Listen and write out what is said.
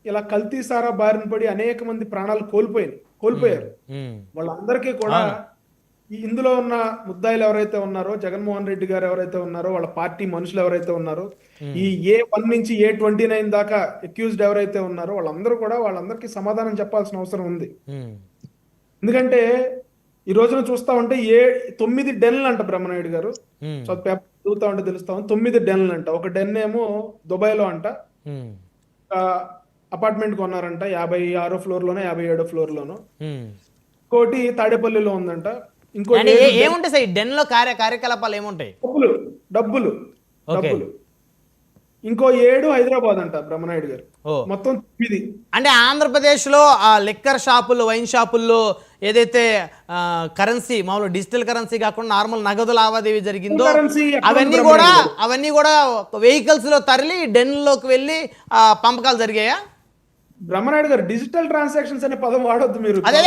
ఇలా కల్తీ సారా బారిన పడి అనేక మంది ప్రాణాలు కోల్పోయారు. వాళ్ళందరికీ కూడా ఇందులో ఉన్న ముద్దాయిలు ఎవరైతే ఉన్నారో, జగన్మోహన్ రెడ్డి గారు ఎవరైతే ఉన్నారో, వాళ్ళ పార్టీ మనుషులు ఎవరైతే ఉన్నారో, ఈ A1 నుంచి A29 దాకా అక్యూజ్డ్ ఎవరైతే ఉన్నారో వాళ్ళందరికీ సమాధానం చెప్పాల్సిన అవసరం ఉంది. ఎందుకంటే ఈ రోజున చూస్తా ఉంటే 9 డెన్లు అంట బ్రహ్మనాయుడు గారు. పేపర్ చదువుతా ఉంటే తెలుస్తా ఉంది 9 డెన్లు అంట. ఒక డెన్ ఏమో దుబాయ్లో అంట, అపార్ట్మెంట్ కొన్నారంట 56వ ఫ్లోర్ లోనో 57వ ఫ్లోర్ లోనో. ఇంకోటి తాడేపల్లిలో ఉందంట. ఇంకోటి ఏముంటాయి సార్ డెన్ లో కార్యకలాపాలు ఏముంటాయి? డబ్బులు. ఇంకో 7 హైదరాబాద్ అంట బ్రహ్మనాయుడు గారు. మొత్తం 9. అంటే ఆంధ్రప్రదేశ్ లో ఆ లిక్కర్ షాపుల్లో, వైన్ షాపుల్లో ఏదైతే కరెన్సీ మామూలు డిజిటల్ కరెన్సీ కాకుండా నార్మల్ నగదు లావాదేవీ జరిగిందో అవన్నీ కూడా వెహికల్స్ లో తరలి డెన్ లోకి వెళ్ళి పంపకాలు జరిగాయా? బ్రహ్మనాయుడు గారు డిజిటల్ ట్రాన్సాక్షన్స్ అనే పదం వాడొద్దు మీరు.